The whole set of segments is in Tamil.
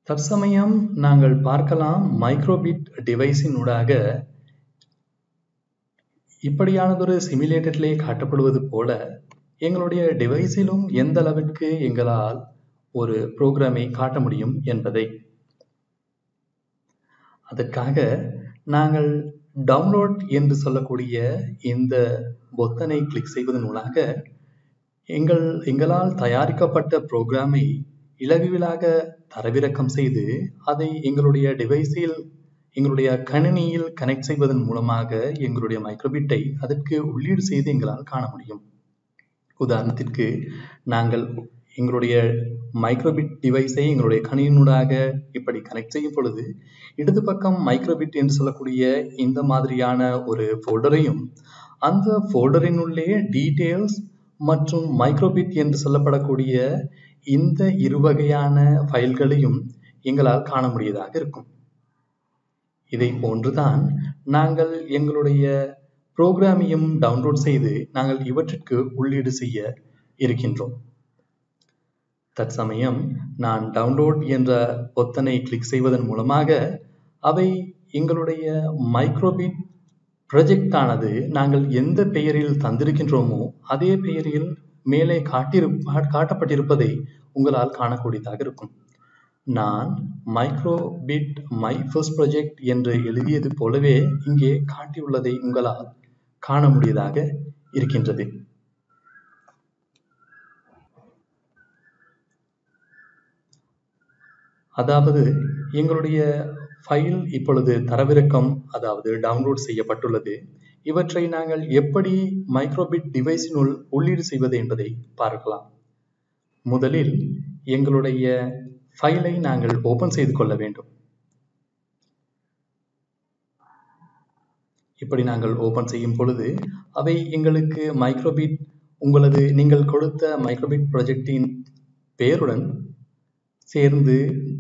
தற்சமயம் நாங்கள் பார்க்கலாம் மைக்ரோபிட் டிவைஸின் ஊடாக இப்படியானதொரு சிமுலேட்டரிலே காட்டப்படுவது போல எங்களுடைய டிவைஸிலும் எந்த அளவிற்கு எங்களால் ஒரு புரோகிராமை காட்ட முடியும் என்பதை. அதற்காக நாங்கள் டவுன்லோட் என்று சொல்லக்கூடிய இந்த பொத்தனை கிளிக் செய்வதன் மூலமாக எங்களால் தயாரிக்கப்பட்ட புரோகிராமை இலகுவிலாக தரவிறக்கம் செய்து அதை எங்களுடைய டிவைஸில் எங்களுடைய கணினியில் கனெக்ட் செய்வதன் மூலமாக எங்களுடைய மைக்ரோபிட்டை அதற்கு உள்ளீடு செய்து எங்களால் காண முடியும். உதாரணத்திற்கு நாங்கள் எங்களுடைய மைக்ரோபிட் டிவைஸை எங்களுடைய கணினியூடாக இப்படி கனெக்ட் செய்யும் பொழுது இடது பக்கம் மைக்ரோபிட் என்று சொல்லக்கூடிய இந்த மாதிரியான ஒரு ஃபோல்டரையும் அந்த ஃபோல்டரின் உள்ளே டீட்டெயில்ஸ் மற்றும் மைக்ரோபிட் என்று சொல்லப்படக்கூடிய இந்த இரு வகையான ஃபைல்களையும் எங்களால் காண முடியதாக இருக்கும். இதை போன்றுதான் நாங்கள் எங்களுடைய புரோகிராமையும் டவுன்லோட் செய்து நாங்கள் இவற்றிற்கு உள்ளீடு செய்ய இருக்கின்றோம். தற்சமயம் நான் டவுன்லோட் என்ற பொத்தனை கிளிக் செய்வதன் மூலமாக அவை எங்களுடைய மைக்ரோபிட் ப்ராஜெக்ட் ஆனது நாங்கள் எந்த பெயரில் தந்திருக்கின்றோமோ அதே பெயரில் மேலே காட்டப்பட்டிருப்பதை உங்களால் காணக்கூடியதாக இருக்கும். நான் மைக்ரோபிட் மை ஃபர்ஸ்ட் ப்ராஜெக்ட் என்று எழுதியது போலவே இங்கே காட்டியுள்ளதை உங்களால் காண முடியதாக இருக்கின்றது. அதாவது எங்களுடைய ஃபைல் இப்பொழுது தரவிறக்கம் அதாவது டவுன்லோட் செய்யப்பட்டுள்ளது. இவற்றை நாங்கள் எப்படி மைக்ரோபிட் டிவைஸினுள் உள்ளீடு செய்வது என்பதை பார்க்கலாம். முதலில் எங்களுடைய ஃபைலை நாங்கள் ஓபன் செய்து கொள்ள வேண்டும். இப்படி நாங்கள் ஓபன் செய்யும் பொழுது அவை எங்களுக்கு மைக்ரோபிட் நீங்கள் கொடுத்த மைக்ரோபிட் ப்ராஜெக்டின் பெயருடன் சேர்ந்து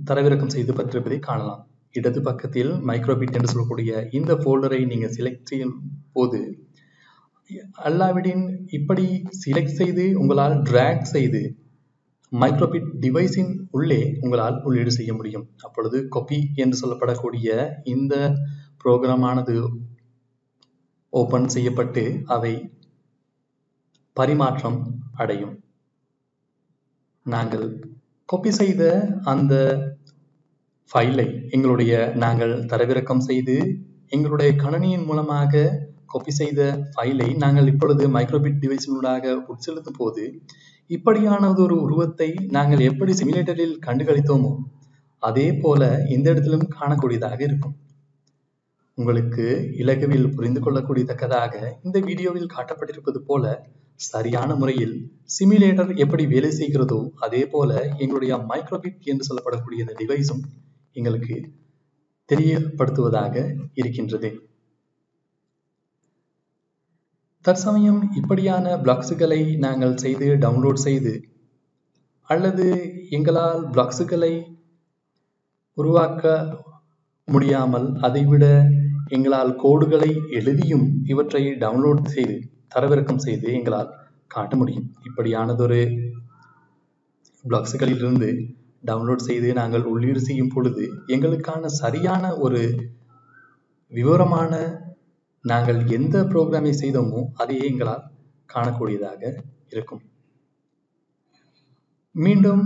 தரவிறக்கம் செய்து பெற்றிருப்பதை காணலாம். இடது பக்கத்தில் மைக்ரோபிட் என்று சொல்லக்கூடிய இந்த ஃபோல்டரை நீங்கள் செலக்ட் செய்யும் போது அல்லாவிடின் இப்படி செலக்ட் செய்து உங்களால் டிராக் செய்து மைக்ரோபிட் டிவைஸின் உள்ளே உங்களால் உள்ளீடு செய்ய முடியும். அப்பொழுது காப்பி என்று சொல்லப்படக்கூடிய இந்த புரோகிராமானது ஓபன் செய்யப்பட்டு அவை பரிமாற்றம் அடையும். நாங்கள் காப்பி செய்த அந்த ஃபைலை நாங்கள் தரவிறக்கம் செய்து எங்களுடைய கணினியின் மூலமாக காப்பி செய்த ஃபைலை நாங்கள் இப்பொழுது மைக்ரோபிட் டிவைஸினூடாக உட்செலுத்தும் போது இப்படியானதொரு உருவத்தை நாங்கள் எப்படி சிமுலேட்டரில் கண்டுகளித்தோமோ அதே போல இந்த இடத்திலும் காணக்கூடியதாக இருக்கும். உங்களுக்கு இலகுவில் புரிந்து கொள்ளக்கூடியதக்கதாக இந்த வீடியோவில் காட்டப்பட்டிருப்பது போல சரியான முறையில் சிமுலேட்டர் எப்படி வேலை செய்கிறதோ அதே போல எங்களுடைய மைக்ரோபிட் என்று சொல்லப்படக்கூடிய இந்த டிவைஸும் எங்களுக்கு தெரியப்படுத்துவதாக இருக்கின்றது. தற்சமயம் இப்படியான பிளாக்ஸுகளை நாங்கள் செய்து டவுன்லோட் செய்து அல்லது எங்களால் பிளாக்ஸுகளை உருவாக்க முடியாமல் அதைவிட எங்களால் கோடுகளை எழுதியும் இவற்றை டவுன்லோட் செய்து தரவிறக்கம் செய்து எங்களால் காட்ட முடியும். இப்படியானதொரு பிளாக்ஸுகளிலிருந்து டவுன்லோட் செய்து நாங்கள் உள்ளீடு செய்யும் பொழுது எங்களுக்கான சரியான ஒரு விவரமான நாங்கள் எந்த புரோகிராமை செய்தோமோ அதையே எங்களால் காணக்கூடியதாக இருக்கும். மீண்டும்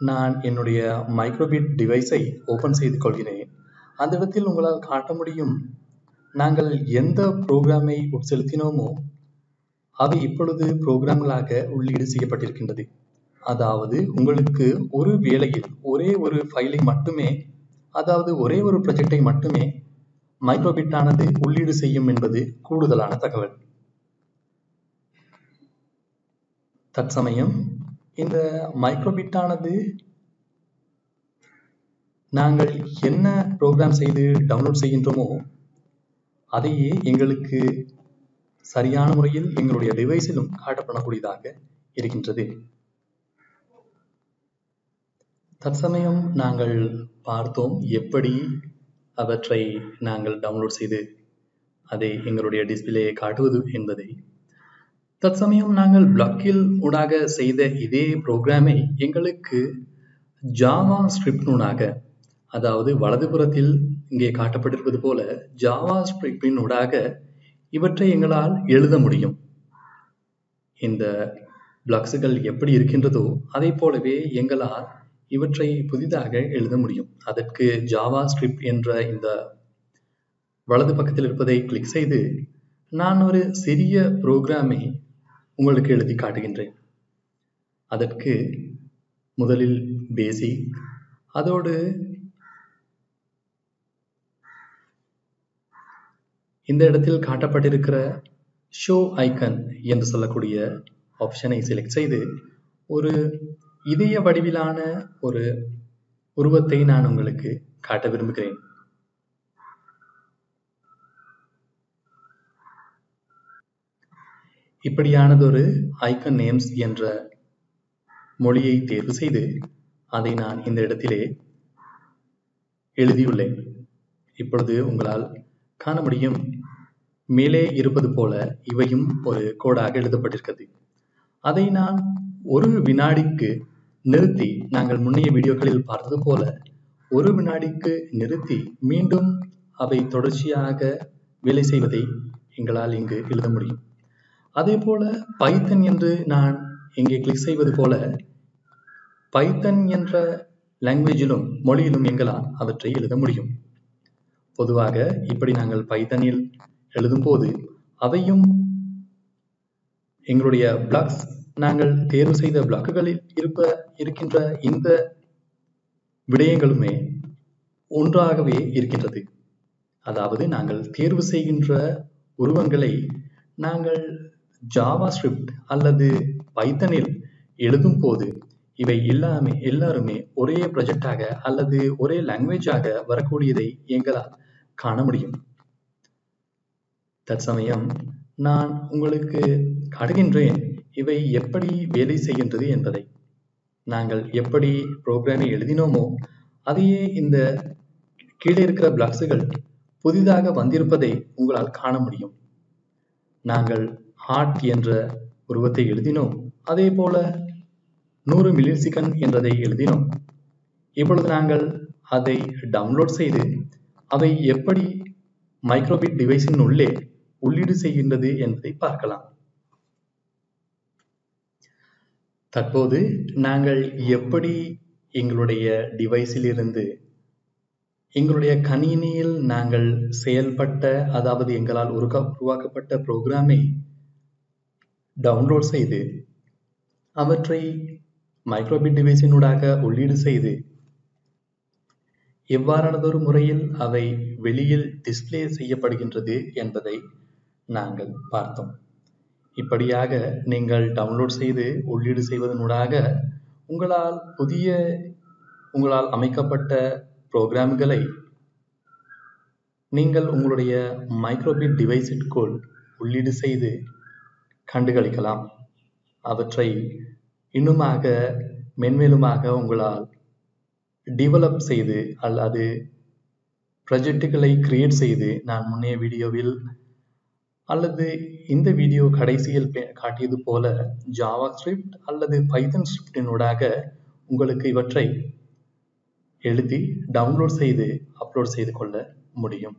நான் என்னுடைய மைக்ரோபிட் டிவைஸை ஓபன் செய்து கொள்கிறேன். அந்த இடத்தில் உங்களால் காட்ட முடியும் நாங்கள் எந்த புரோகிராமை உட்செலுத்தினோமோ அவை இப்பொழுது புரோகிராம்களாக உள்ளீடு செய்யப்பட்டிருக்கின்றது. அதாவது உங்களுக்கு ஒரு வேளையில் ஒரே ஒரு ஃபைலை மட்டுமே அதாவது ஒரே ஒரு ப்ராஜெக்டை மட்டுமே மைக்ரோபிட் ஆனது உள்ளீடு செய்யும் என்பது கூடுதலான தகவல். தற்சமயம் இந்த மைக்ரோபிட் ஆனது நாங்கள் என்ன புரோகிராம் செய்து டவுன்லோட் செய்கின்றோமோ அதையே எங்களுக்கு சரியான முறையில் எங்களுடைய டிவைஸிலும் காட்டப்படக்கூடியதாக இருக்கின்றது. தற்சமயம் நாங்கள் பார்த்தோம் எப்படி அவற்றை நாங்கள் டவுன்லோட் செய்து அதை எங்களுடைய டிஸ்பிளேயை காட்டுவது என்பதை. தற்சமயம் நாங்கள் பிளாக்கில் ஊடாக செய்த இதே புரோகிராமை எங்களுக்கு ஜாவா ஸ்கிரிப்டினூடாக, அதாவது வலதுபுறத்தில் இங்கே காட்டப்பட்டிருப்பது போல ஜாவா ஸ்கிரிப்டினூடாக இவற்றை எங்களால் எழுத முடியும். இந்த பிளாக்ஸுகள் எப்படி இருக்கின்றதோ அதை போலவே எங்களால் இவற்றை புதிதாக எழுத முடியும். அதற்கு ஜாவா ஸ்கிரிப்ட் என்ற இந்த வலது பக்கத்தில் இருப்பதை கிளிக் செய்து நான் ஒரு சிறிய புரோகிராமை உங்களுக்கு எழுதி காட்டுகின்றேன். அதற்கு முதலில் பேசிக், அதோடு இந்த இடத்தில் காட்டப்பட்டிருக்கிற ஷோ ஐக்கன் என்று சொல்லக்கூடிய ஆப்ஷனை செலக்ட் செய்து ஒரு இதய வடிவிலான ஒரு உருவத்தை நான் உங்களுக்கு காட்ட விரும்புகிறேன். இப்படியானதொரு ஐக்கன் நேம்ஸ் என்ற மொழியை தேர்வு செய்து அதை நான் இந்த இடத்திலே எழுதியுள்ளேன். இப்பொழுது உங்களால் காண முடியும், மேலே இருப்பது போல இவையும் ஒரு கோடாக எழுதப்பட்டிருக்கிறது. அதை நான் ஒரு வினாடிக்கு நிறுத்தி, நாங்கள் முன்னைய வீடியோக்களில் பார்த்தது போல ஒரு வினாடிக்கு நிறுத்தி மீண்டும் அவை தொடர்ச்சியாக வேலை செய்வதை எங்களால் இங்கு எழுத முடியும். அதே போல பைத்தன் என்று நான் இங்கே கிளிக் செய்வது போல பைத்தன் என்ற லாங்குவேஜிலும் மொழியிலும் எங்களால் அவற்றை எழுத முடியும். பொதுவாக இப்படி நாங்கள் பைத்தனில் எழுதும் போது அவையும் எங்களுடைய பிளாக்ஸ், நாங்கள் தேர்வு செய்த பிளாக்குகளில் இருக்கின்ற இந்த விடயங்களுமே ஒன்றாகவே இருக்கின்றது. அதாவது நாங்கள் தேர்வு செய்கின்ற உருவங்களை நாங்கள் ஜாவா ஸ்கிரிப்ட் அல்லது பைத்தனில் எழுதும் போது இவை எல்லாருமே ஒரே ப்ராஜெக்டாக அல்லது ஒரே லாங்குவேஜாக வரக்கூடியதை எங்களால் காண முடியும். தற்சமயம் நான் உங்களுக்கு காட்டுகின்றேன் இவை எப்படி வேலை செய்கின்றது என்பதை. நாங்கள் எப்படி புரோகிராமை எழுதினோமோ அதையே இந்த கீழே இருக்கிற பிளாக்ஸுகள் புதிதாக வந்திருப்பதை உங்களால் காண முடியும். நாங்கள் ஹார்ட் என்ற உருவத்தை எழுதினோம், அதே போல 100 மில்லிசெகண்ட் என்றதை எழுதினோம். இப்பொழுது நாங்கள் அதை டவுன்லோட் செய்து அவை எப்படி மைக்ரோபிட் டிவைஸின் உள்ளே உள்ளீடு செய்கின்றது என்பதை பார்க்கலாம். தற்போது நாங்கள் எப்படி எங்களுடைய டிவைஸில் இருந்து எங்களுடைய கணினியில் நாங்கள் செயல்பட்ட, அதாவது எங்களால் உருவாக்கப்பட்ட புரோகிராமை டவுன்லோட் செய்து அவற்றை மைக்ரோபிட் டிவைஸினூடாக உள்ளீடு செய்து எவ்வாறானதொரு முறையில் அவை வெளியில் டிஸ்பிளே செய்யப்படுகின்றது என்பதை நாங்கள் பார்த்தோம். இப்படியாக நீங்கள் டவுன்லோட் செய்து உள்ளீடு செய்வதனூடாக உங்களால் அமைக்கப்பட்ட புரோகிராம்களை நீங்கள் உங்களுடைய மைக்ரோபிட் டிவைஸிற்குள் உள்ளீடு செய்து கண்டுகளிக்கலாம். அவற்றை இன்னுமாக மென்மேலுமாக உங்களால் டெவலப் செய்து அல்லது ப்ராஜெக்டுகளை கிரியேட் செய்து, நான் முன்னைய வீடியோவில் அல்லது இந்த வீடியோ கடைசியில் காட்டியது போல ஜாவா ஸ்கிரிப்ட் அல்லது பைத்தன் ஸ்கிரிப்டினூடாக உங்களுக்கு இவற்றை எழுதி டவுன்லோட் செய்து அப்லோட் செய்து கொள்ள முடியும்.